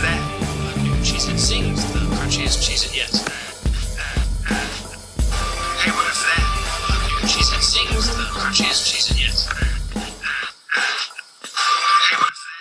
that? Cheez-It sings the crunchiest Cheez-It yet. Hey, what is that? Cheez-It sings the crunchiest Cheez-It yet. Hey, what is that?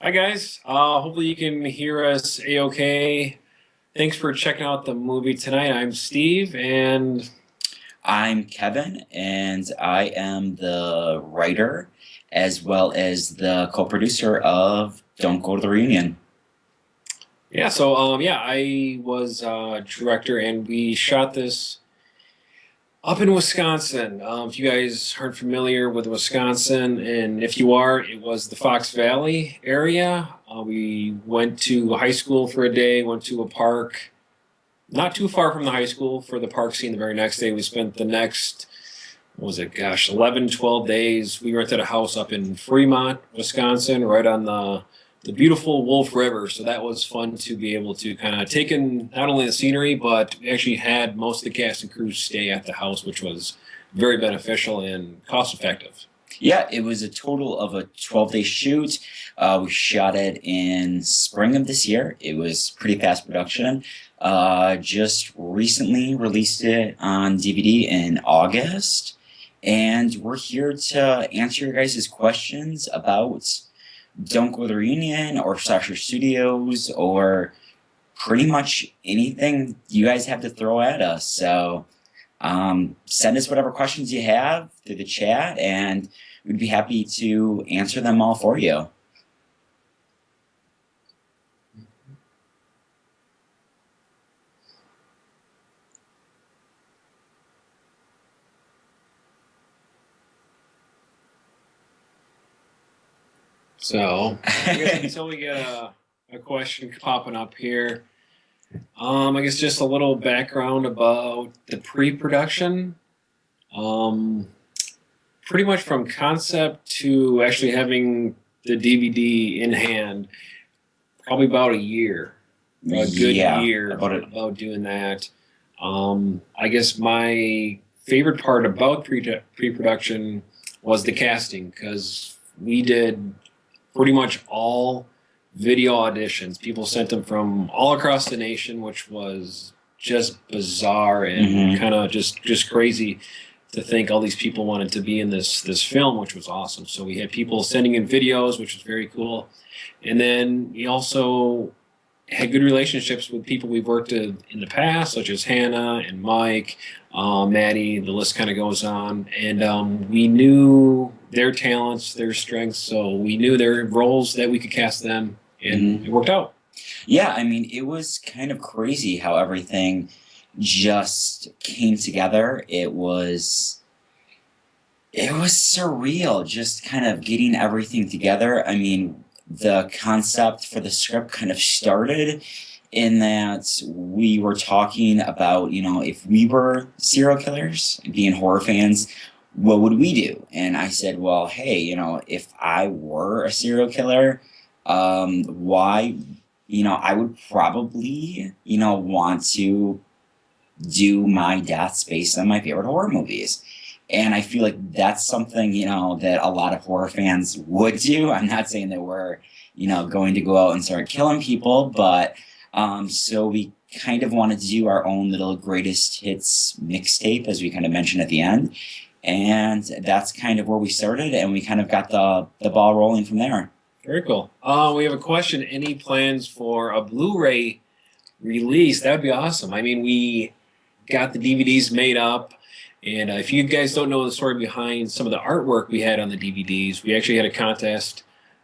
Hi guys, hopefully you can hear us a-okay. Thanks for checking out the movie tonight. I'm Steve and I'm Kevin, and I am the writer as well as the co-producer of Don't Go to the Reunion. yeah, I was director and we shot this up in Wisconsin. If you guys aren't familiar with Wisconsin, and if you are, it was the Fox Valley area. We went to high school for a day, went to a park not too far from the high school for the park scene. The very next day, we spent the next, 11, 12 days. We rented a house up in Fremont, Wisconsin, right on the beautiful Wolf River. So that was fun to be able to kind of take in not only the scenery, but we actually had most of the cast and crew stay at the house, which was very beneficial and cost effective. Yeah, it was a total of a 12-day shoot. We shot it in spring of this year. It was pretty fast production. Just recently released it on DVD in August. And we're here to answer your guys' questions about Don't Go to the Reunion or Slasher Studios or pretty much anything you guys have to throw at us. So send us whatever questions you have through the chat, and we'd be happy to answer them all for you. So I guess until we get a question popping up here, I guess just a little background about the pre-production. Pretty much from concept to actually having the DVD in hand, probably about a year, a good year about doing that. I guess my favorite part about pre-production was the casting, because we did pretty much all video auditions. People sent them from all across the nation, which was just bizarre and kind of just crazy to think all these people wanted to be in this film, which was awesome. So we had people sending in videos, which was very cool. And then we also had good relationships with people we've worked with in the past, such as Hannah and Mike, Maddie, the list kind of goes on. And we knew their talents, their strengths, so we knew their roles that we could cast them, and it worked out. Yeah, I mean, it was kind of crazy how everything just came together. It was surreal, just kind of getting everything together. I mean, the concept for the script kind of started in that we were talking about, if we were serial killers, being horror fans, what would we do? And I said, well, hey, if I were a serial killer, why, I would probably, want to do my deaths based on my favorite horror movies. And I feel like that's something, that a lot of horror fans would do. I'm not saying that we're, going to go out and start killing people, but so we kind of wanted to do our own little greatest hits mixtape, as we kind of mentioned at the end. And that's kind of where we started, and we kind of got the ball rolling from there. Very cool. We have a question. Any plans for a Blu-ray release? That would be awesome. I mean, we got the DVDs made up, and if you guys don't know the story behind some of the artwork we had on the DVDs, we actually had a contest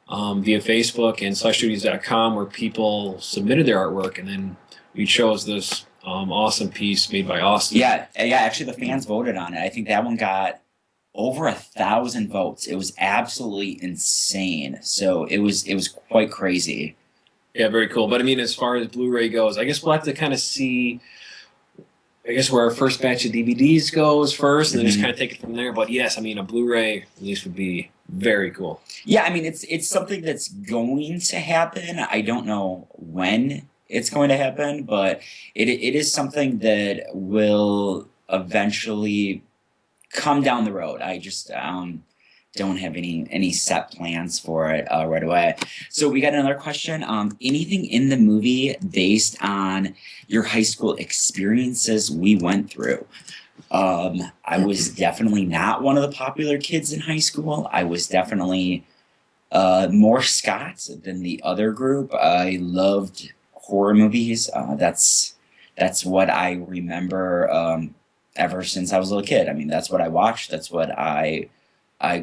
via Facebook and slashstudios.com where people submitted their artwork, and then we chose this awesome piece made by Austin. Yeah. Actually, the fans voted on it. I think that one got over 1,000 votes. It was absolutely insane. So it was quite crazy. Yeah, very cool. But I mean, as far as Blu-ray goes, I guess we'll have to kind of see, I guess, where our first batch of DVDs goes first, and then just kind of take it from there. But yes, I mean, a Blu-ray release would be very cool. Yeah, I mean, it's something that's going to happen. I don't know when it's going to happen, but it is something that will eventually come down the road. I just don't have any set plans for it right away. So we got another question. Anything in the movie based on your high school experiences we went through? I was definitely not one of the popular kids in high school. I was definitely more Scots than the other group. I loved horror movies. That's what I remember ever since I was a little kid. I mean, that's what I watched. That's what I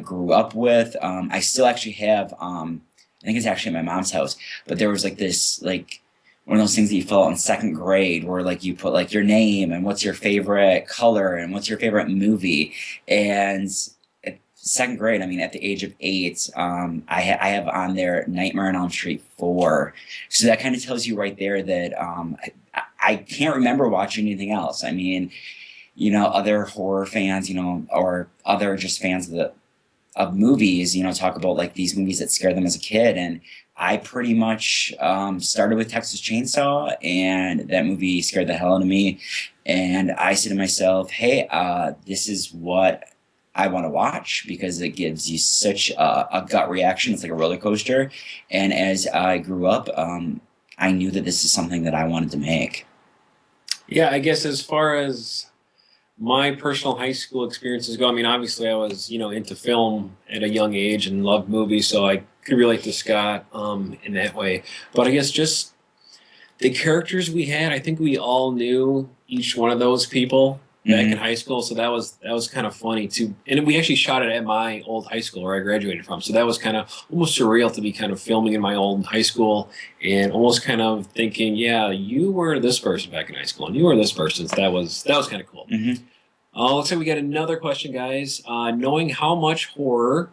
grew up with. I still actually have, I think it's actually at my mom's house, but there was like this, like one of those things that you fill out in second grade where like you put like your name and what's your favorite color and what's your favorite movie. And at second grade, I mean, at the age of 8, I have on there Nightmare on Elm Street 4. So that kind of tells you right there that I can't remember watching anything else. I mean, you know, other horror fans, you know, or other just fans of movies, you know, talk about like these movies that scared them as a kid. And I pretty much started with Texas Chainsaw, and that movie scared the hell out of me. And I said to myself, hey, this is what I want to watch because it gives you such a gut reaction. It's like a roller coaster. And as I grew up, I knew that this is something that I wanted to make. Yeah, I guess as far as my personal high school experiences go, I mean, obviously I was, you know, into film at a young age and loved movies, so I could relate to Scott in that way. But I guess just the characters we had, I think we all knew each one of those people back in high school, so that was kind of funny too. And we actually shot it at my old high school where I graduated from, so that was kind of almost surreal to be kind of filming in my old high school and almost kind of thinking, yeah, you were this person back in high school and you were this person. So that was kind of cool. Looks like we got another question, guys. Knowing how much horror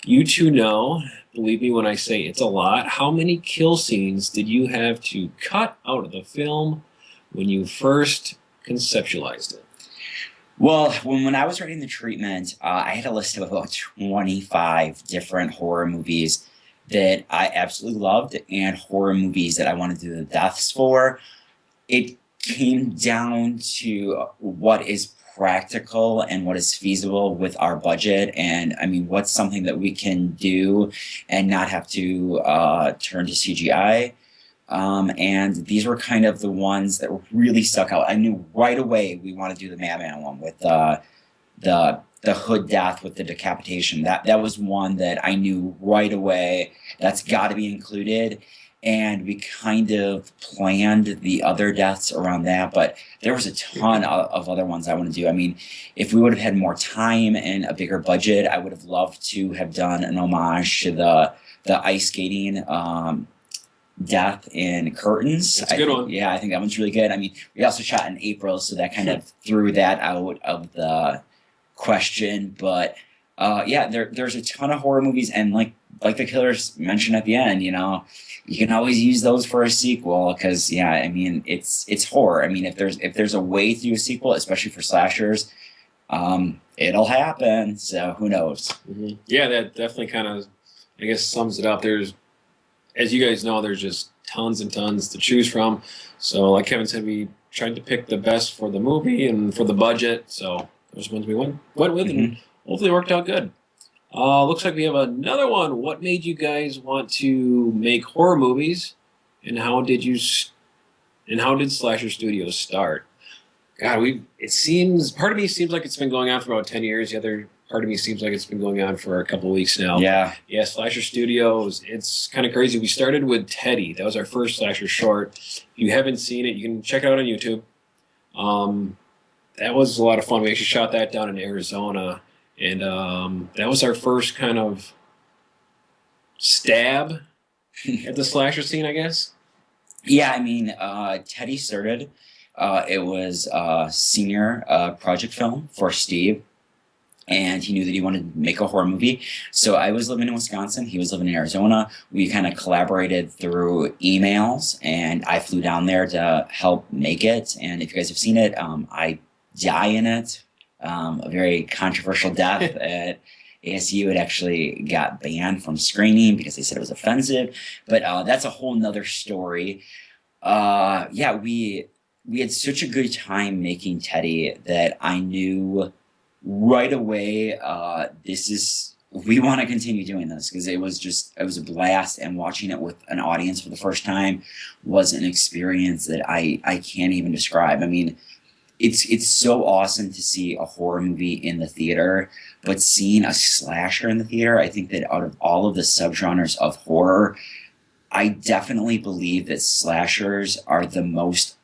you two know, believe me when I say it's a lot, how many kill scenes did you have to cut out of the film when you first conceptualized it? Well, when I was writing the treatment, I had a list of about 25 different horror movies that I absolutely loved and horror movies that I wanted to do the deaths for. It came down to what is practical and what is feasible with our budget, and I mean, what's something that we can do and not have to turn to CGI. And these were kind of the ones that really stuck out. I knew right away we want to do the Madman one with the hood death with the decapitation. That was one that I knew right away that's got to be included. And we kind of planned the other deaths around that, but there was a ton of other ones I want to do. I mean, if we would have had more time and a bigger budget, I would have loved to have done an homage to the ice skating death in Curtains. That's a good one. Yeah, I think that one's really good. I mean, we also shot in April, so that kind of threw that out of the question. But yeah, there's a ton of horror movies, and like the killers mentioned at the end, you know, you can always use those for a sequel because, yeah, I mean, it's horror. I mean, if there's a way to do a sequel, especially for slashers, it'll happen. So who knows? Yeah, that definitely kind of, I guess, sums it up. There's, as you guys know, there's just tons and tons to choose from. So like Kevin said, we tried to pick the best for the movie and for the budget. So those ones we went with, and hopefully it worked out good. Looks like we have another one. What made you guys want to make horror movies, and how did you And how did Slasher Studios start? God, part of me seems like it's been going on for about 10 years. The other part of me seems like it's been going on for a couple of weeks now. Yeah. Yeah, Slasher Studios, it's kind of crazy. We started with Teddy. That was our first slasher short. If you haven't seen it, you can check it out on YouTube. That was a lot of fun. We actually shot that down in Arizona. And that was our first kind of stab at the slasher scene, I guess. Yeah, I mean, Teddy started. It was a senior project film for Steve, and he knew that he wanted to make a horror movie. So I was living in Wisconsin. He was living in Arizona. We kind of collaborated through emails, and I flew down there to help make it. And if you guys have seen it, I die in it. A very controversial death at ASU. It actually got banned from screening because they said it was offensive. But that's a whole nother story. Yeah, we had such a good time making Teddy that I knew right away we want to continue doing this, because it was a blast, and watching it with an audience for the first time was an experience that I can't even describe. I mean, it's so awesome to see a horror movie in the theater, but seeing a slasher in the theater, I think that out of all of the subgenres of horror, I definitely believe that slashers are the most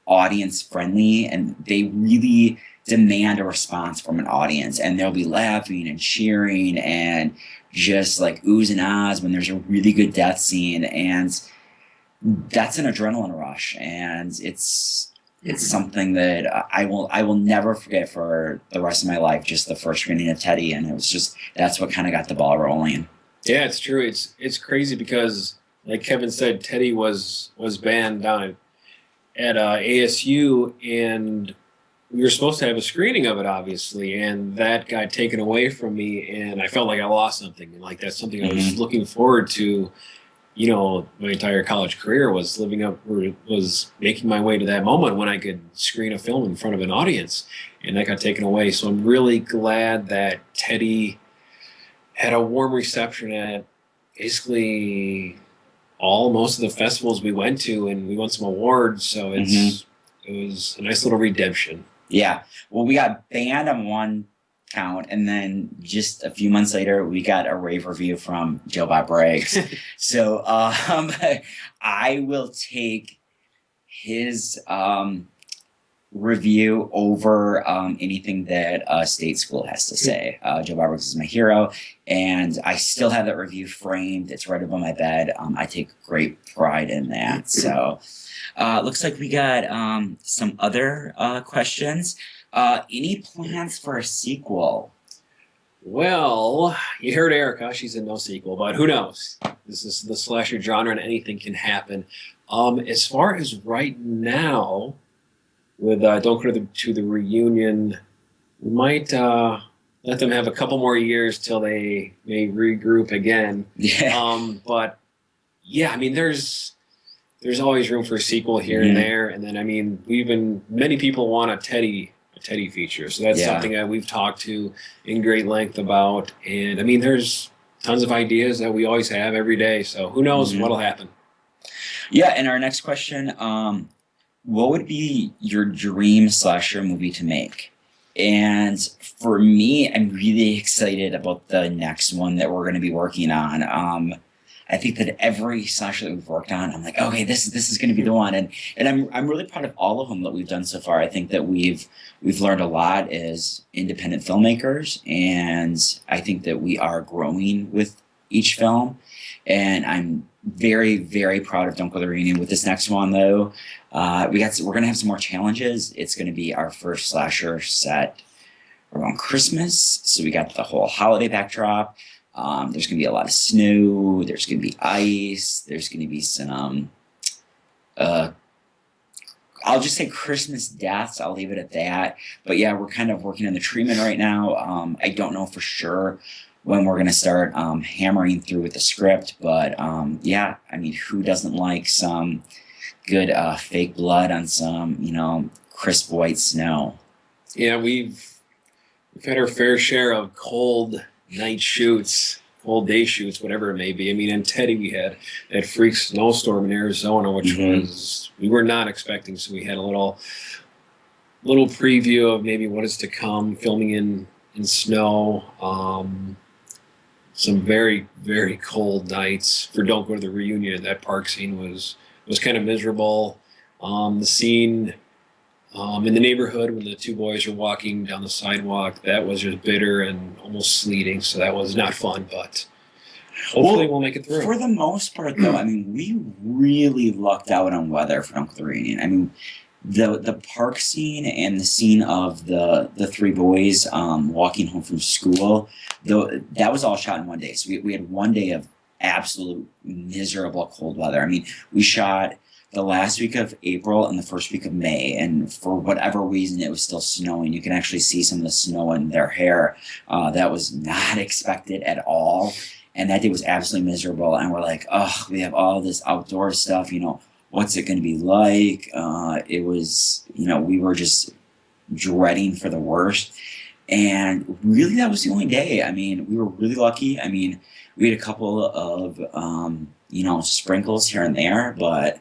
audience friendly, and they really demand a response from an audience, and they'll be laughing and cheering and just like oohs and ahs when there's a really good death scene, and that's an adrenaline rush, and it's something that I will never forget for the rest of my life. Just the first screening of Teddy, and it was just, that's what kind of got the ball rolling. Yeah, it's true. It's crazy because, like Kevin said, Teddy was banned down at ASU, and we were supposed to have a screening of it, obviously, and that got taken away from me, and I felt like I lost something. And like, that's something I was looking forward to, my entire college career, was making my way to that moment when I could screen a film in front of an audience, and that got taken away. So I'm really glad that Teddy had a warm reception at basically most of the festivals we went to, and we won some awards. So it was a nice little redemption. Yeah. Well, we got banned on one count, and then just a few months later, we got a rave review from Joe Bob Briggs. So I will take his review over anything that State School has to say. Joe Bob Briggs is my hero, and I still have that review framed. It's right above my bed. I take great pride in that. So looks like we got some other questions. Any plans for a sequel? Well, you heard Erica. She's in no sequel, but who knows? This is the slasher genre, and anything can happen. As far as right now, with Don't Go to the Reunion, we might let them have a couple more years till they may regroup again. Yeah. But yeah, I mean, there's always room for a sequel here and there, and then, I mean, many people want a Teddy feature, so that's something that we've talked to in great length about. And I mean, there's tons of ideas that we always have every day, so who knows what'll happen. Yeah. And our next question, what would be your dream slasher movie to make? And for me, I'm really excited about the next one that we're going to be working on. I think that every slasher that we've worked on, I'm like, okay, this is going to be the one, and I'm really proud of all of them that we've done so far. I think that we've learned a lot as independent filmmakers, and I think that we are growing with each film. And I'm very, very proud of Don't Go to the Reunion. With this next one, though, we're going to have some more challenges. It's going to be our first slasher set around Christmas, so we got the whole holiday backdrop. There's going to be a lot of snow. There's going to be ice. There's going to be some, I'll just say Christmas deaths. I'll leave it at that. But yeah, we're kind of working on the treatment right now. I don't know for sure when we're going to start hammering through with the script. But yeah, I mean, who doesn't like some good fake blood on some, crisp white snow? Yeah, we've had our fair share of cold night shoots cold day shoots, whatever it may be. I mean, in Teddy, we had that freak snowstorm in Arizona, which was we were not expecting. So we had a little preview of maybe what is to come, filming in snow. Some very, very cold nights for Don't Go to the Reunion. That park scene was kind of miserable. The scene in the neighborhood when the two boys were walking down the sidewalk, that was just bitter and almost sleeting. So that was not fun, but hopefully we'll make it through. For the most part, though, I mean, we really lucked out on weather for Don't Go to the Reunion. I mean, the park scene and the scene of the three boys walking home from school, though, that was all shot in one day. So we had one day of absolute miserable cold weather. I mean, we shot the last week of April and the first week of May, and for whatever reason, it was still snowing. You can actually see some of the snow in their hair. That was not expected at all. And that day was absolutely miserable. And we're like, oh, we have all this outdoor stuff, what's it going to be like? It was, we were just dreading for the worst. And really, that was the only day. I mean, we were really lucky. I mean, we had a couple of, sprinkles here and there, but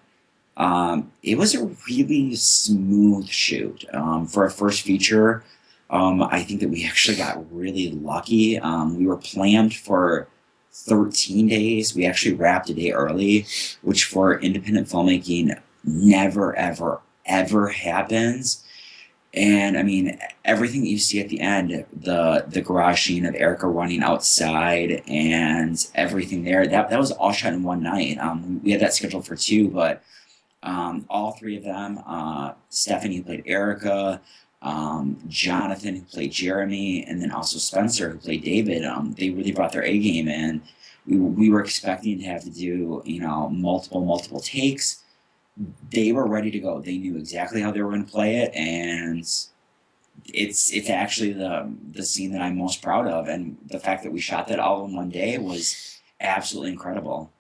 it was a really smooth shoot. For our first feature, I think that we actually got really lucky. We were planned for 13 days. We actually wrapped a day early, which for independent filmmaking never, ever, ever happens. And I mean, everything that you see at the end, the garage scene of Erica running outside and everything there, that was all shot in one night. We had that scheduled for 2, but all 3 of them, Stephanie, who played Erica, Jonathan, who played Jeremy, and then also Spencer, who played David, they really brought their A game, and we were expecting to have to do, multiple takes. They were ready to go. They knew exactly how they were going to play it, and it's actually the scene that I'm most proud of, and the fact that we shot that all in one day was absolutely incredible.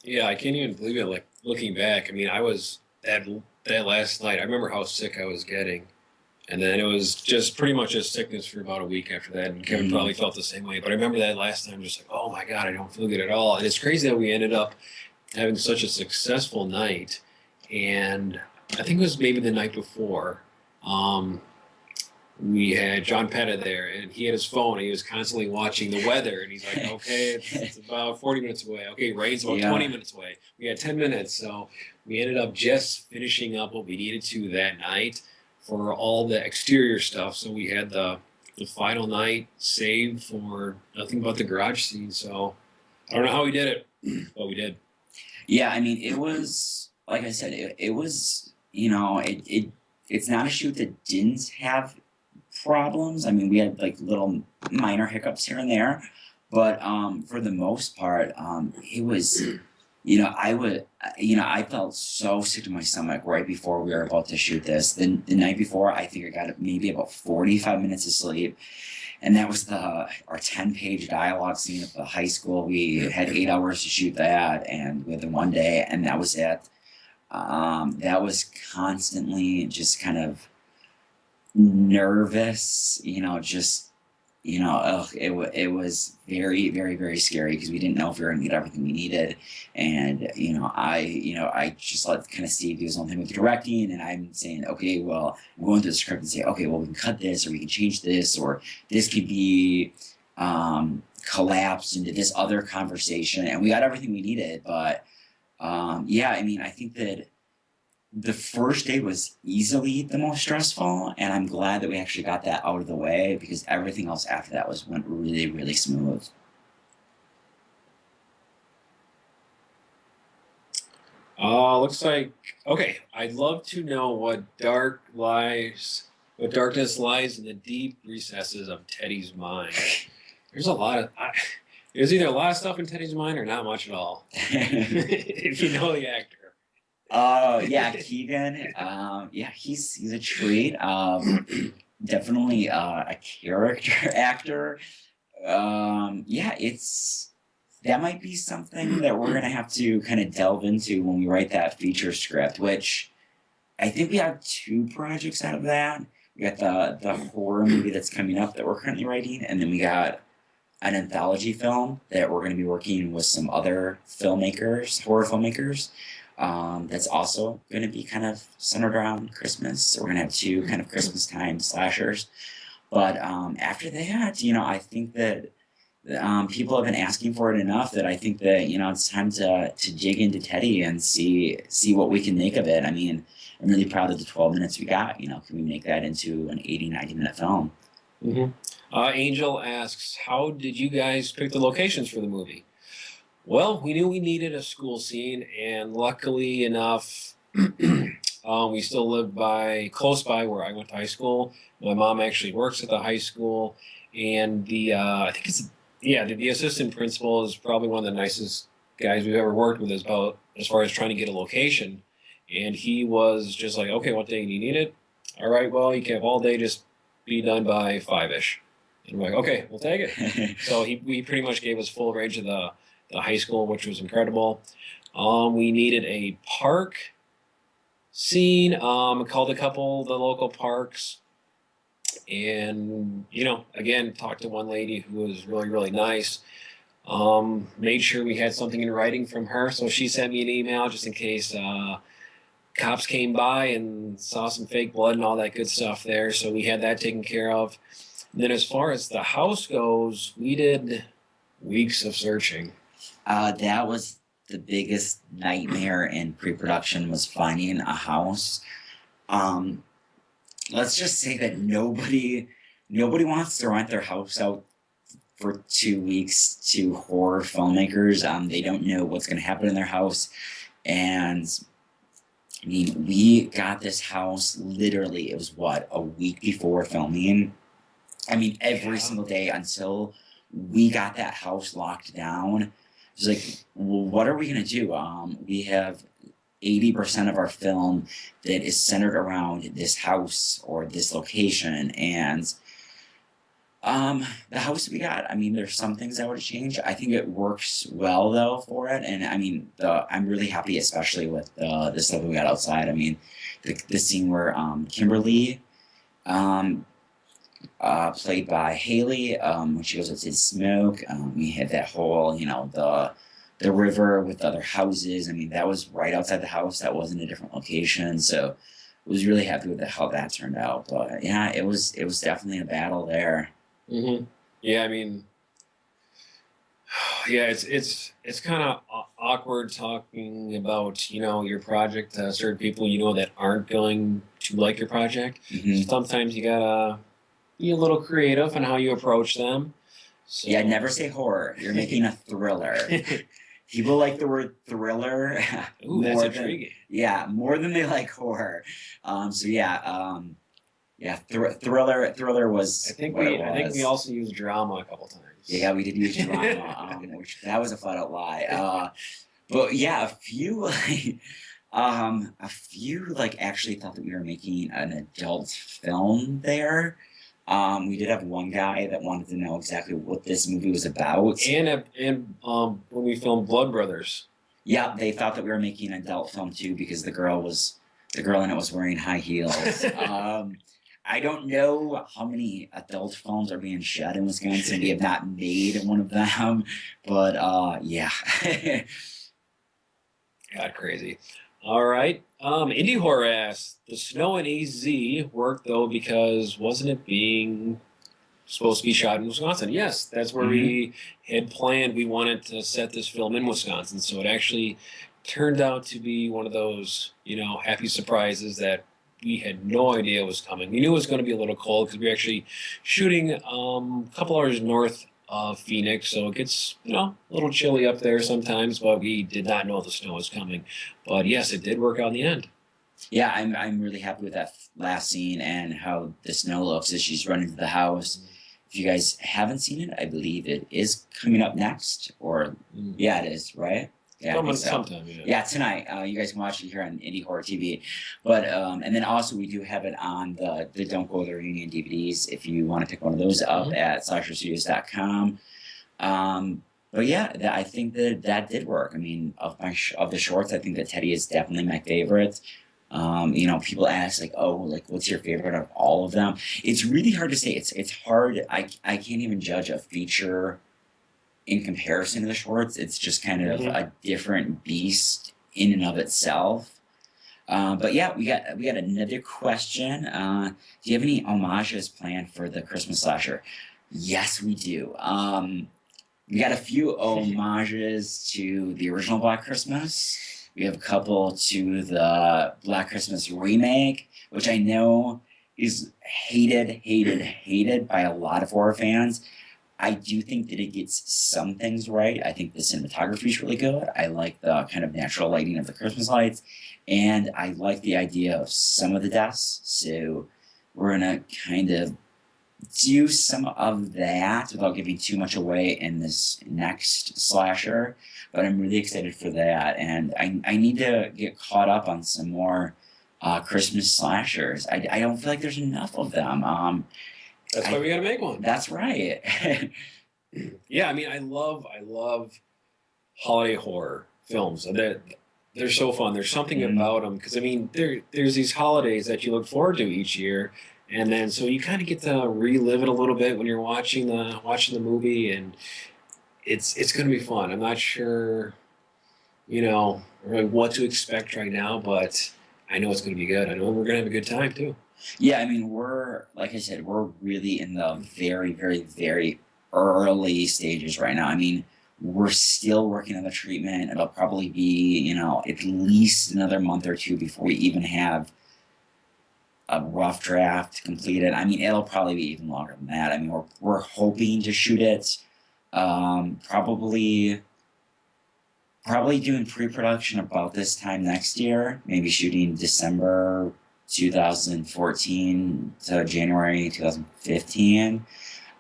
Yeah, I can't even believe it. Like, looking back, I mean, I was that last night. I remember how sick I was getting. And then it was just pretty much just sickness for about a week after that. And Kevin probably felt the same way. But I remember that last time, just like, oh my God, I don't feel good at all. And it's crazy that we ended up having such a successful night. And I think it was maybe the night before. We had John Petta there, and he had his phone, and he was constantly watching the weather. And he's like, okay, it's about 40 minutes away. Okay, rain's about 20 minutes away. We had 10 minutes. So we ended up just finishing up what we needed to that night for all the exterior stuff. So we had the final night saved for nothing but the garage scene. So I don't know how we did it, but we did. Yeah, I mean, it was, like I said, it was, it's not a shoot that didn't have problems. I mean, we had like little minor hiccups here and there, but for the most part, it was, I felt so sick to my stomach right before we were about to shoot this. The night before, I think I got maybe about 45 minutes of sleep. And that was our 10-page dialogue scene at the high school. We had 8 hours to shoot that, and within one day, and that was it. That was constantly just kind of nervous, it was very, very, very scary because we didn't know if we were going to get everything we needed. And, I just let kind of Steve do his own thing with the directing, and I'm saying, okay, well, I'm going through the script and say, okay, well, we can cut this, or we can change this, or this could be collapsed into this other conversation. And we got everything we needed. But, I think that the first day was easily the most stressful, and I'm glad that we actually got that out of the way because everything else after that went really, really smooth. Looks like, okay, I'd love to know what darkness lies in the deep recesses of Teddy's mind. There's there's either a lot of stuff in Teddy's mind or not much at all. If you know the actor. Yeah, Keegan. He's a treat. Definitely a character actor. That might be something that we're gonna have to kind of delve into when we write that feature script, which I think we have 2 projects out of that. We got the horror movie that's coming up that we're currently writing, and then we got an anthology film that we're going to be working with some other filmmakers, horror filmmakers. That's also going to be kind of centered around Christmas. So we're going to have 2 kind of Christmas time slashers. But after that, I think that people have been asking for it enough that I think that it's time to dig into Teddy and see what we can make of it. I mean, I'm really proud of the 12 minutes we got. Can we make that into an 80-90-minute film? Mm-hmm. Angel asks, how did you guys pick the locations for the movie? Well, we knew we needed a school scene, and luckily enough, we still live close by where I went to high school. My mom actually works at the high school, and I think the assistant principal is probably one of the nicest guys we've ever worked with as far as trying to get a location. And he was just like, okay, what day do you need it? All right, well, you can have all day, just be done by 5-ish. And we're like, okay, we'll take it. So we pretty much gave us full range of the high school, which was incredible. We needed a park scene. Called a couple of the local parks, and again, talked to one lady who was really, really nice. Made sure we had something in writing from her, so she sent me an email just in case cops came by and saw some fake blood and all that good stuff there. So we had that taken care of. And then as far as the house goes, we did weeks of searching. That was the biggest nightmare in pre-production, was finding a house. Let's just say that nobody wants to rent their house out for 2 weeks to horror filmmakers. They don't know what's going to happen in their house. And I mean, we got this house literally, it was a week before filming. I mean, every single day until we got that house locked down. It was like, well, what are we going to do? We have 80% of our film that is centered around this house or this location. And the house we got, I mean, there's some things I would change. I think it works well, though, for it. And I mean, I'm really happy, especially with the stuff we got outside. I mean, the scene where Kimberly, played by Haley, when she goes outside to smoke, we had that whole, the river with the other houses. I mean, that was right outside the house. That wasn't a different location. So I was really happy with how that turned out. But yeah, it was definitely a battle there. Mm-hmm. Yeah, I mean, yeah, it's kind of awkward talking about your project to certain people that aren't going to like your project. Mm-hmm. Sometimes you gotta be a little creative in how you approach them. So, yeah, never say horror. You're making a thriller. People like the word thriller. Ooh, that's intriguing. More than they like horror. Thriller was. I think we also used drama a couple times. Yeah, we did use drama, which that was a flat out lie. But yeah, a few actually thought that we were making an adult film there. We did have one guy that wanted to know exactly what this movie was about. And when we filmed Blood Brothers. Yeah, they thought that we were making an adult film too because the girl in it was wearing high heels. I don't know how many adult films are being shot in Wisconsin. We have not made one of them, but yeah. God, crazy. All right. Indie Horror asks, the snow in AZ worked though because wasn't it being supposed to be shot in Wisconsin? Yes, that's where we had planned. We wanted to set this film in Wisconsin, so it actually turned out to be one of those, happy surprises that we had no idea was coming. We knew it was going to be a little cold because we were actually shooting a couple hours north of Phoenix, so it gets a little chilly up there sometimes, but we did not know the snow was coming. But yes, it did work out in the end. Yeah, I'm really happy with that last scene and how the snow looks as she's running to the house. If you guys haven't seen it, I believe it is coming up next, or yeah, it is, right? Yeah, sometime. Yeah, tonight. You guys can watch it here on Indie Horror TV. But and then also we do have it on the Don't Go to the Reunion DVDs if you want to pick one of those up at slasherstudios.com. But yeah, I think that did work. I mean, of the shorts, I think that Teddy is definitely my favorite. People ask what's your favorite of all of them? It's really hard to say. It's hard. I can't even judge a feature in comparison to the shorts. It's just kind of a different beast in and of itself. But yeah, we got another question. Do you have any homages planned for the Christmas slasher? Yes, we do. We got a few homages to the original Black Christmas. We have a couple to the Black Christmas remake, which I know is hated by a lot of horror fans. I do think that it gets some things right. I think the cinematography is really good. I like the kind of natural lighting of the Christmas lights. And I like the idea of some of the deaths. So we're going to kind of do some of that without giving too much away in this next slasher. But I'm really excited for that. And I need to get caught up on some more Christmas slashers. I don't feel like there's enough of them. That's why we got to make one. That's right. Yeah, I mean, I love holiday horror films. They're so fun. There's something about them because I mean, there's these holidays that you look forward to each year, and then so you kind of get to relive it a little bit when you're watching the movie, and it's going to be fun. I'm not sure, really what to expect right now, but I know it's going to be good. I know we're going to have a good time too. Yeah, I mean, like I said, we're really in the very, very, very early stages right now. I mean, we're still working on the treatment. It'll probably be, at least another month or two before we even have a rough draft completed. I mean, it'll probably be even longer than that. I mean, we're hoping to shoot it, probably doing pre-production about this time next year, maybe shooting December 2014 to January 2015.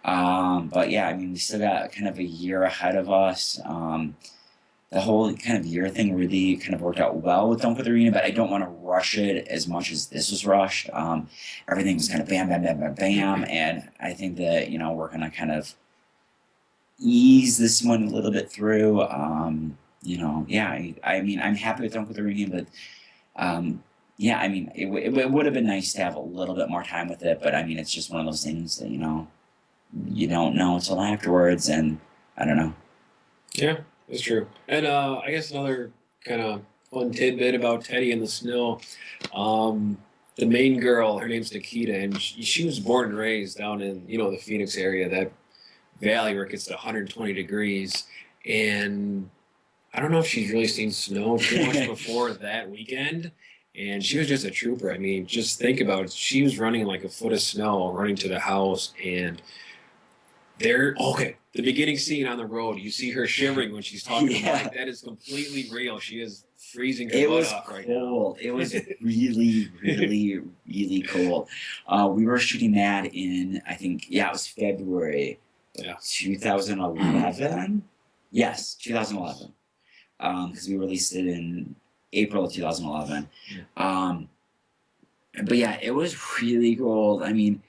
But yeah, I mean, we still got kind of a year ahead of us. The whole kind of year thing really kind of worked out well with Don't Put the Arena, but I don't want to rush it as much as this was rushed. Everything was kind of bam, bam, bam, bam, bam. And I think that, we're going to kind of ease this one a little bit through. Yeah, I mean, I'm happy with Don't Put the Arena, but yeah, I mean, it would have been nice to have a little bit more time with it, but I mean, it's just one of those things that, you don't know until afterwards, and I don't know. Yeah, that's true. And I guess another kind of fun tidbit about Teddy in the Snow, the main girl, her name's Nikita, and she was born and raised down in, the Phoenix area, that valley where it gets to 120 degrees, and I don't know if she's really seen snow too much before that weekend. And she was just a trooper. I mean, just think about it. She was running like a foot of snow, running to the house. And the beginning scene on the road, you see her shivering when she's talking to Mike. That is completely real. She is freezing her butt off right now. It was really, really, really cold. We were shooting that in, I think, it was February 2011. Yes, 2011. Because we released it in April of 2011. But yeah, it was really cold. I mean,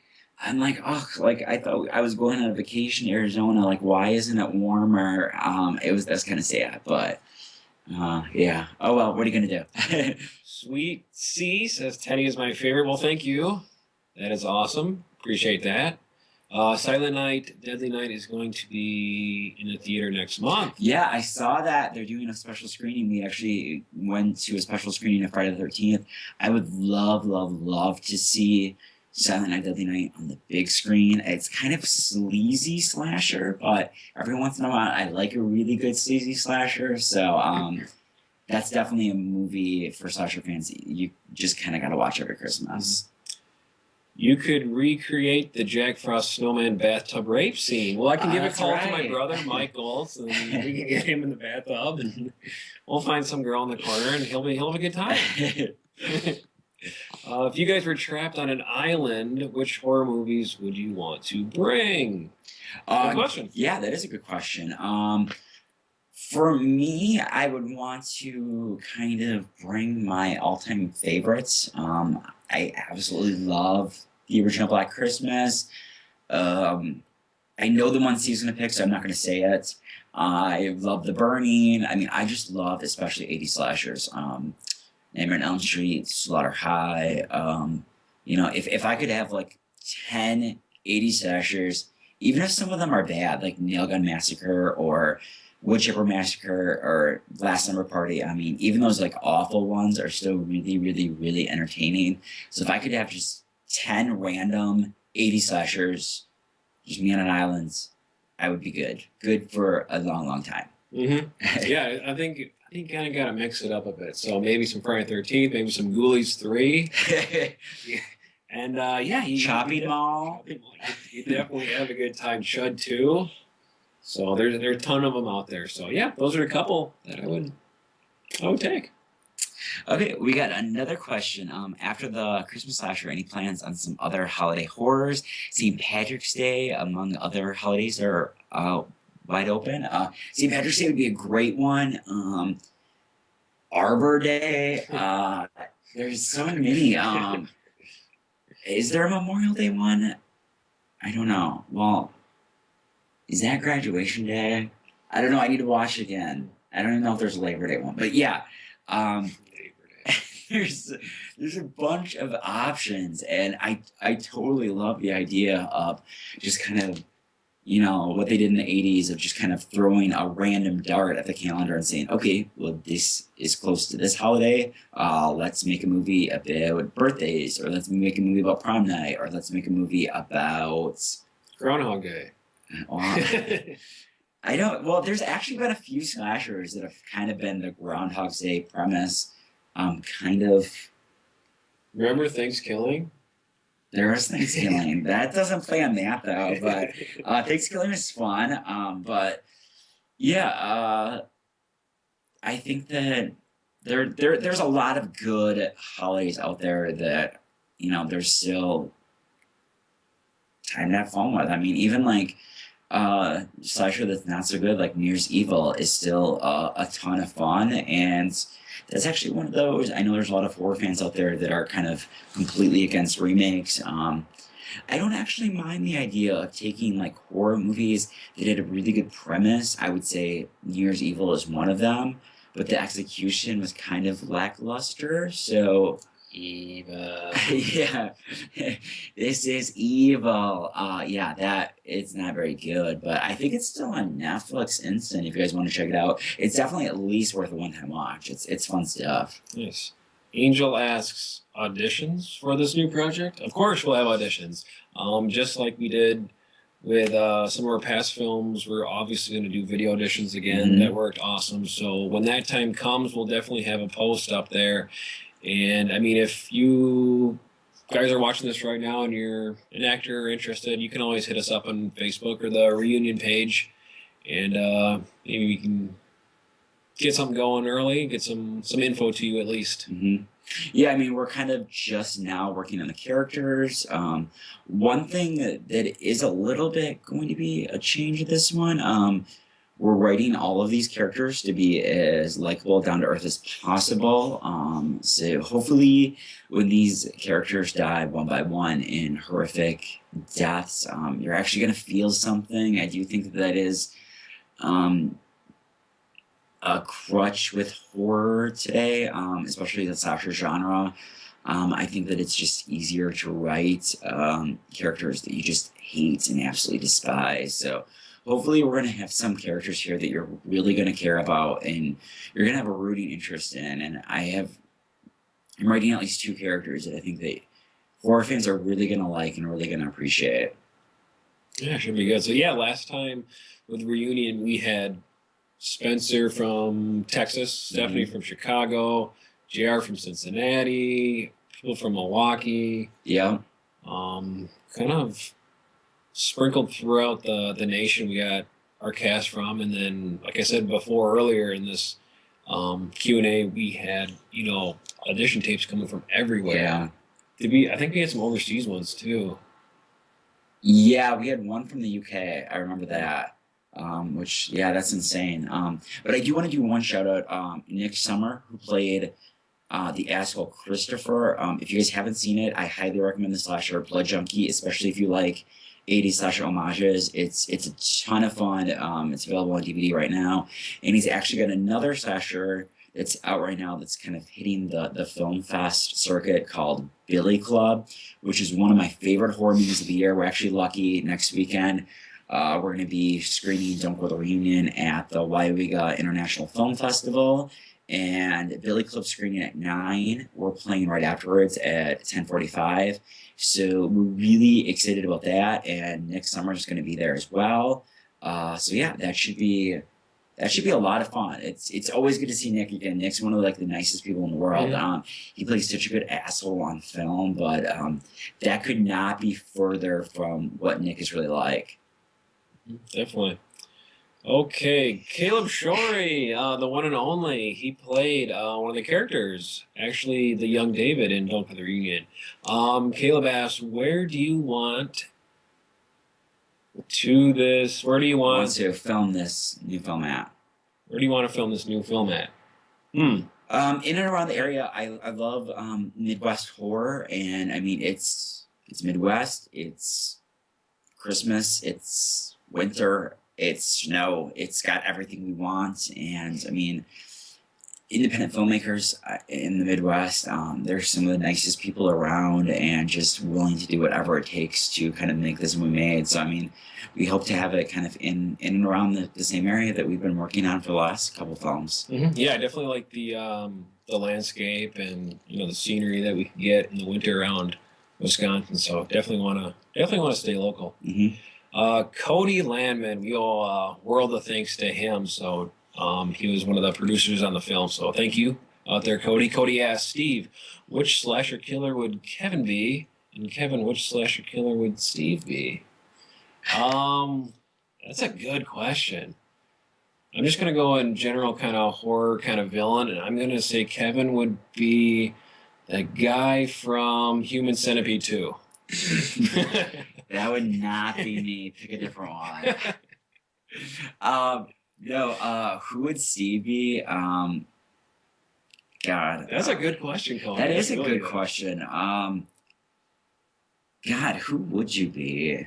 I'm like, I thought I was going on a vacation to Arizona. Like, why isn't it warmer? That's kind of sad, but yeah. Oh well, what are you gonna do? Sweet C says Teddy is my favorite. Well, thank you. That is awesome. Appreciate that. Silent Night, Deadly Night is going to be in the theater next month. Yeah, I saw that. They're doing a special screening. We actually went to a special screening of Friday the 13th. I would love to see Silent Night, Deadly Night on the big screen. It's kind of sleazy slasher, but every once in a while I like a really good sleazy slasher. So that's definitely a movie for slasher fans you just kind of got to watch every Christmas. You could recreate the Jack Frost snowman bathtub rape scene. Well, I can give a call to my brother, Mike Goltz, and we can get him in the bathtub, and we'll find some girl in the corner, and he'll have a good time. If you guys were trapped on an island, which horror movies would you want to bring? Good question. Yeah, that is a good question. For me, I would want to kind of bring my all-time favorites. I absolutely love the original Black Christmas. I know the one Steve's going to pick, so I'm not going to say it. I love The Burning. I mean, I just love especially 80s slashers. Nightmare on Elm Street, Slaughter High. If I could have like 10 80s slashers even if some of them are bad, like Nail Gun Massacre or Wood Chipper Massacre or Last Summer Party, I mean, even those like awful ones are still really, really, really entertaining. So if I could have just 10 random 80s slashers, just me on an island, I would be good. Good for a long, long time. Mm-hmm. Yeah, I think kind of got to mix it up a bit. So maybe some Friday 13th, maybe some Ghoulies 3. Yeah. And yeah, Chopping Mall. You definitely have a good time. Chud 2. So there are a ton of them out there. So yeah, those are a couple that I would take. Okay, we got another question. After the Christmas slasher, any plans on some other holiday horrors? St. Patrick's Day, among other holidays, are wide open. St. Patrick's Day would be a great one. Arbor Day. There's so many. Is there a Memorial Day one? I don't know. Well, is that Graduation Day? I don't know. I need to watch it again. I don't even know if there's a Labor Day one, but yeah. There's a bunch of options, and I totally love the idea of just kind of, you know, what they did in the 80s of just kind of throwing a random dart at the calendar and saying, okay, well, this is close to this holiday. Let's make a movie about birthdays, or let's make a movie about prom night, or let's make a movie about Groundhog Day. I don't. Well, there's actually been a few slashers that have kind of been the Groundhog Day premise. Kind of. Remember Thanksgiving? There is Thanksgiving. That doesn't play on that though, but Thanksgiving is fun. But yeah, I think that there's a lot of good holidays out there that, you know, there's still time to have fun with. I mean, even like slasher that's not so good, like New Year's Evil, is still a ton of fun, and that's actually one of those. I know there's a lot of horror fans out there that are kind of completely against remakes. I don't actually mind the idea of taking like horror movies that had a really good premise. I would say New Year's Evil is one of them, but the execution was kind of lackluster. So evil. Yeah, this is evil. Yeah, that it's not very good, but I think it's still on Netflix Instant if you guys want to check it out. It's definitely at least worth a one-time watch. It's fun stuff. Yes. Angel asks, auditions for this new project? Of course we'll have auditions. Just like we did with some of our past films, we're obviously going to do video auditions again. Mm-hmm. That worked awesome. So when that time comes, we'll definitely have a post up there. And I mean, if you guys are watching this right now and you're an actor or interested, you can always hit us up on Facebook or the reunion page, and maybe we can get something going early, get some info to you at least. Mm-hmm. Yeah, I mean, we're kind of just now working on the characters. One thing that is a little bit going to be a change of this one, we're writing all of these characters to be as likable, down to earth as possible. So hopefully when these characters die one by one in horrific deaths, you're actually going to feel something. I do think that is a crutch with horror today, especially the slasher genre. I think that it's just easier to write characters that you just hate and absolutely despise. So hopefully we're going to have some characters here that you're really going to care about and you're going to have a rooting interest in. And I'm writing at least 2 characters that I think that horror fans are really going to like and really going to appreciate. Yeah, should be good. So yeah, last time with Reunion, we had Spencer from Texas, Stephanie from Chicago, JR from Cincinnati, people from Milwaukee. Yeah. Kind of sprinkled throughout the nation. We got our cast from, and then, like I said before earlier in this Q&A, we had, you know, audition tapes coming from everywhere. Yeah. I think we had some overseas ones too. Yeah, we had one from the UK. I remember that. Which, yeah, that's insane. But I do want to do one shout out. Nick Summer, who played the asshole Christopher. If you guys haven't seen it, I highly recommend the slasher Blood Junkie, especially if you like 80s slasher homages. It's a ton of fun. It's available on DVD right now. And he's actually got another slasher that's out right now that's kind of hitting the film fest circuit called Billy Club, which is one of my favorite horror movies of the year. We're actually lucky next weekend. We're going to be screening Don't Go to the Reunion at the Waiwiga International Film Festival, and Billy Club screening at 9. We're playing right afterwards at 10:45. So we're really excited about that, and Nick Summers is going to be there as well. So yeah, that should be a lot of fun. It's always good to see Nick again. Nick's one of like the nicest people in the world. He plays such a good asshole on film, but that could not be further from what Nick is really like. Definitely. Okay, Caleb Shorey, the one and only. He played one of the characters, actually the young David in Don't Go to the Reunion. Caleb asks, where do you want to film this new film at? Where do you want to film this new film at? In and around the area, I love Midwest horror, and I mean it's Midwest, it's Christmas, it's winter, it's snow, it's got everything we want. And I mean, independent filmmakers in the Midwest, they're some of the nicest people around and just willing to do whatever it takes to kind of make this movie made. So I mean, we hope to have it kind of in and around the same area that we've been working on for the last couple films. Yeah, I definitely like the landscape and the scenery that we can get in the winter around Wisconsin. So definitely want to stay local. Cody Landman, we owe world of thanks to him. So he was one of the producers on the film. So thank you out there, Cody. Cody asked Steve, which slasher killer would Kevin be? And Kevin, which slasher killer would Steve be? That's a good question. I'm just gonna go in general kind of horror kind of villain, and I'm gonna say Kevin would be the guy from Human Centipede 2. That would not be me. Pick a different one. No, who would Steve be? God. That's a good question, Colin. That is a good question. God, who would you be?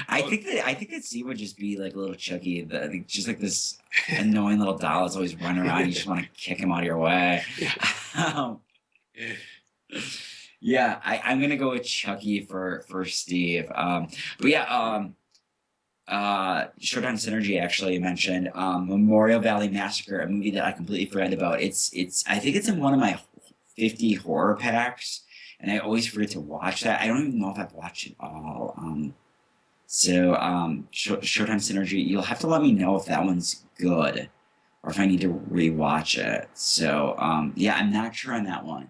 I think that Steve would just be like a little Chucky, just like this annoying little doll that's always running around. You just want to kick him out of your way. Yeah, I'm gonna go with Chucky for Steve. But yeah, Showtime Synergy actually mentioned Memorial Valley Massacre, a movie that I completely forgot about. It's I think it's in one of my 50 horror packs, and I always forget to watch that. I don't even know if I've watched it all. So Showtime Synergy, you'll have to let me know if that one's good or if I need to rewatch it. So yeah, I'm not sure on that one.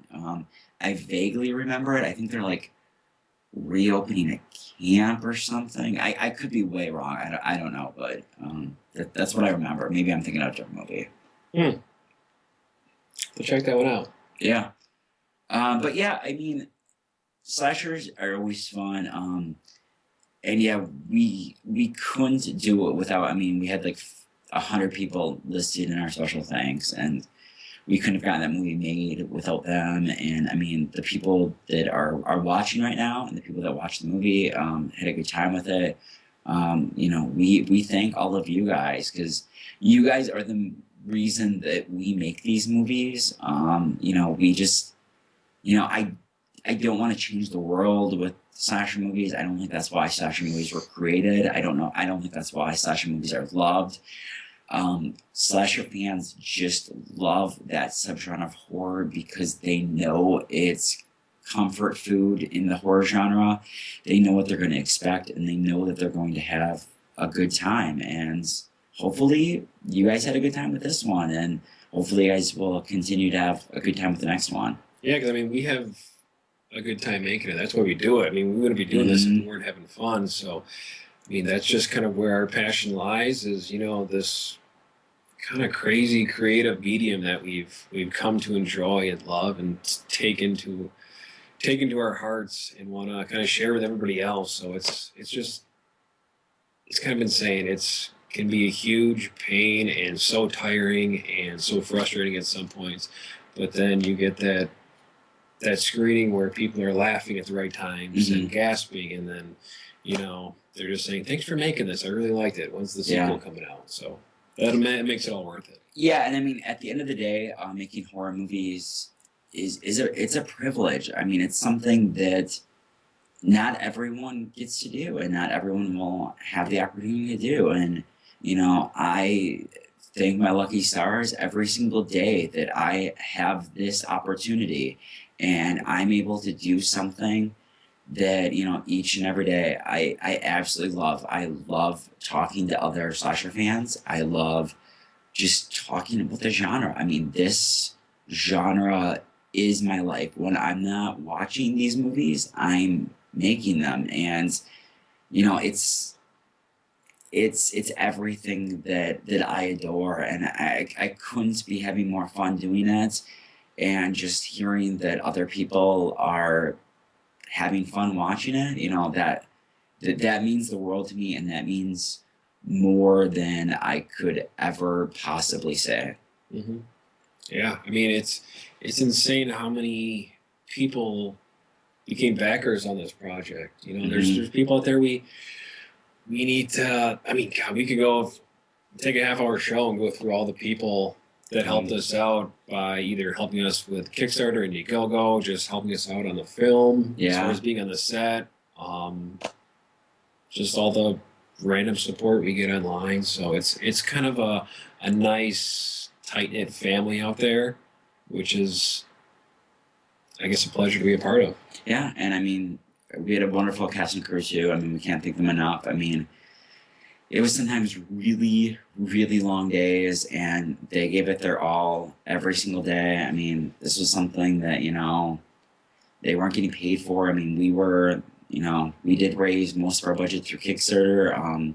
I vaguely remember it. I think they're like reopening a camp or something. I could be way wrong. I don't know, but that's what I remember. Maybe I'm thinking of a different movie. So check that one out. Yeah. But yeah, I mean, slashers are always fun. And yeah, we couldn't do it without, I mean, we had like 100 people listed in our special thanks, and we couldn't have gotten that movie made without them. And I mean, the people that are watching right now and the people that watched the movie had a good time with it. We thank all of you guys, because you guys are the reason that we make these movies. We just, I don't want to change the world with slasher movies. I don't think that's why slasher movies were created. I don't think that's why slasher movies are loved. Slasher fans just love that subgenre of horror because they know it's comfort food in the horror genre. They know what they're going to expect, and they know that they're going to have a good time. And hopefully you guys had a good time with this one, and hopefully you guys will continue to have a good time with the next one. Yeah, because I mean, we have a good time making it. That's why we do it. I mean, we wouldn't be doing this if we weren't having fun. So, I mean, that's just kind of where our passion lies, is, this kind of crazy creative medium that we've come to enjoy and love and take into our hearts and want to kind of share with everybody else. So it's kind of insane. It can be a huge pain and so tiring and so frustrating at some points, but then you get that screening where people are laughing at the right times and gasping, and then they're just saying, thanks for making this, I really liked it, when's the sequel coming out? So that makes it all worth it. Yeah, and I mean, at the end of the day, making horror movies it's a privilege. I mean, it's something that not everyone gets to do, and not everyone will have the opportunity to do. And, you know, I thank my lucky stars every single day that I have this opportunity and I'm able to do something that, you know, each and every day I absolutely love. I love talking to other slasher fans. I love just talking about the genre. I mean, this genre is my life. When I'm not watching these movies, I'm making them. And, you know, it's everything that I adore, and I couldn't be having more fun doing it. And just hearing that other people are having fun watching it, you know, that means the world to me, and that means more than I could ever possibly say. Mm-hmm. Yeah, I mean, it's insane how many people became backers on this project. You know, there's people out there we need to. I mean, God, we could go take a half-hour show and go through all the people that helped us out by either helping us with Kickstarter and Indiegogo, just helping us out on the film, as far as being on the set, just all the random support we get online. So it's kind of a nice, tight-knit family out there, which is, I guess, a pleasure to be a part of. Yeah, and I mean, we had a wonderful cast and crew too. I mean, we can't thank them enough. I mean, it was sometimes really, really long days, and they gave it their all every single day. I mean, this was something that, you know, they weren't getting paid for. I mean, we were, you know, we did raise most of our budget through Kickstarter.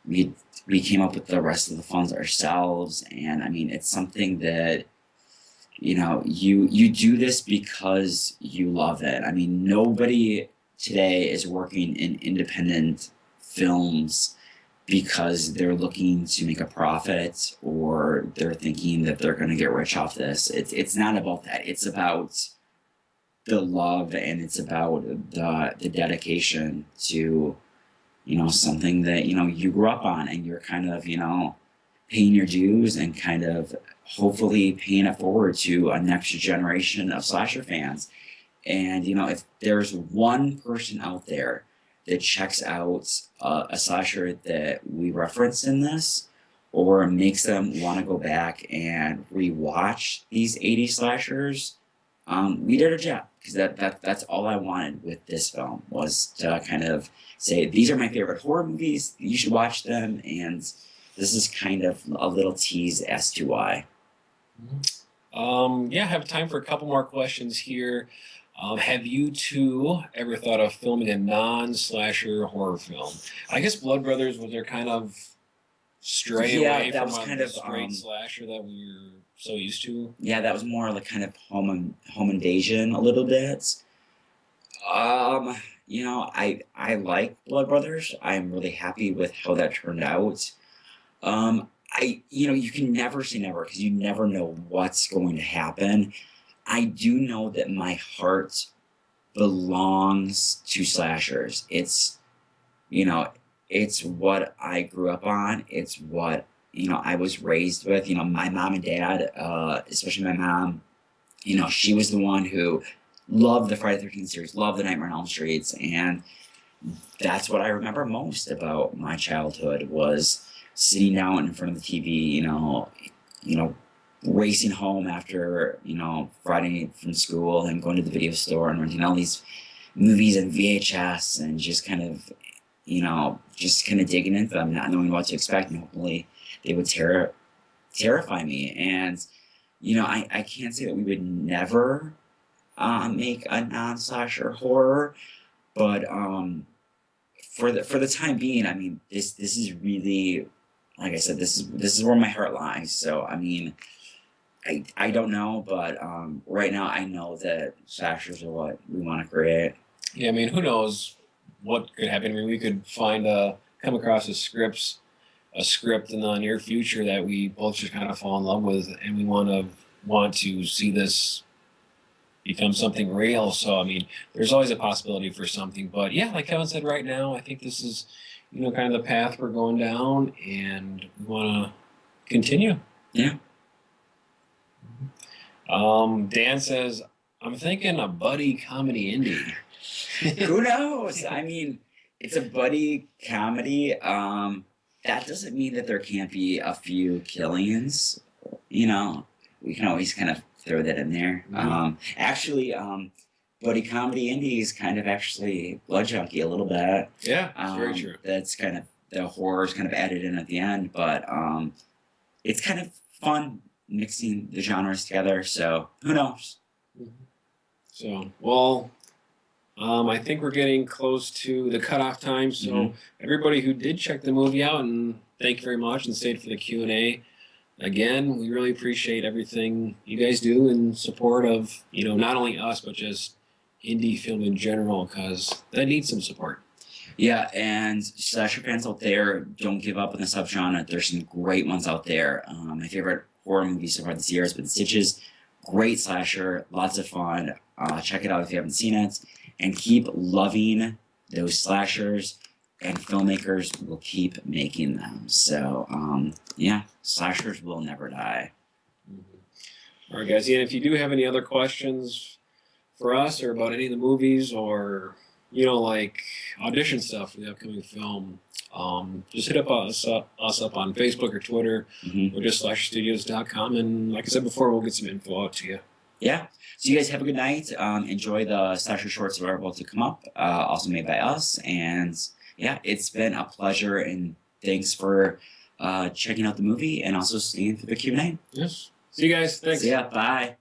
We came up with the rest of the funds ourselves, and I mean, it's something that, you know, you do this because you love it. I mean, nobody today is working in independent films because they're looking to make a profit, or they're thinking that they're going to get rich off this. It's not about that. It's about the love, and it's about the dedication to, you know, something that, you know, you grew up on, and you're kind of, you know, paying your dues and kind of hopefully paying it forward to a next generation of slasher fans. And, you know, if there's one person out there that checks out a slasher that we reference in this, or makes them want to go back and rewatch these 80s slashers, we did our job. Because that's all I wanted with this film, was to kind of say, these are my favorite horror movies, you should watch them, and this is kind of a little tease as to why. Yeah, I have time for a couple more questions here. Have you two ever thought of filming a non-slasher horror film? I guess Blood Brothers was their kind of stray away from the straight slasher that we were so used to. Yeah, that was more like kind of home invasion a little bit. You know, I like Blood Brothers. I'm really happy with how that turned out. You know, you can never say never, because you never know what's going to happen. I do know that my heart belongs to slashers. It's, you know, it's what I grew up on. It's what, you know, I was raised with. You know, my mom and dad, especially my mom, you know, she was the one who loved the Friday the 13th series, loved the Nightmare on Elm Streets, and that's what I remember most about my childhood, was sitting down in front of the TV, you know, racing home after, you know, Friday from school, and going to the video store and renting all these movies and VHS, and just kind of, you know, just kind of digging into them, not knowing what to expect, and hopefully they would terrify me. And, you know, I can't say that we would never make a non-slasher horror, but for the time being, I mean, this is really, like I said, this is where my heart lies. So I mean, I don't know, but right now I know that slashers are what we want to create. Yeah, I mean, who knows what could happen? I mean, we could come across a script in the near future that we both just kind of fall in love with, and we want to see this become something real. So I mean, there's always a possibility for something. But yeah, like Kevin said, right now I think this is, you know, kind of the path we're going down, and we want to continue. Yeah. Dan says, I'm thinking a buddy comedy indie. Who knows? I mean, it's a buddy comedy. That doesn't mean that there can't be a few killings. You know, we can always kind of throw that in there. Actually, buddy comedy indie is kind of actually Blood Junkie a little bit. Yeah, very true. That's kind of the horror's kind of added in at the end, but it's kind of fun mixing the genres together. So who knows? So, well, I think we're getting close to the cutoff time. So everybody who did check the movie out, and thank you very much, and stayed for the Q&A. Again, we really appreciate everything you guys do in support of, you know, not only us, but just indie film in general, because that needs some support. Yeah, and slasher fans out there, don't give up on the subgenre. There's some great ones out there. My favorite horror movie so far this year has been Stitches. Great slasher, lots of fun. Check it out if you haven't seen it. And keep loving those slashers, and filmmakers will keep making them. So, yeah, slashers will never die. All right, guys. And if you do have any other questions for us or about any of the movies, or, you know, like audition stuff for the upcoming film, just hit us up on Facebook or Twitter, or just slasherstudios.com. And like I said before, we'll get some info out to you. Yeah. So you guys have a good night. Enjoy the slasher shorts that are about to come up, also made by us. And yeah, it's been a pleasure, and thanks for checking out the movie and also staying for the Q&A. Yes. See you guys. Thanks. See ya. Bye.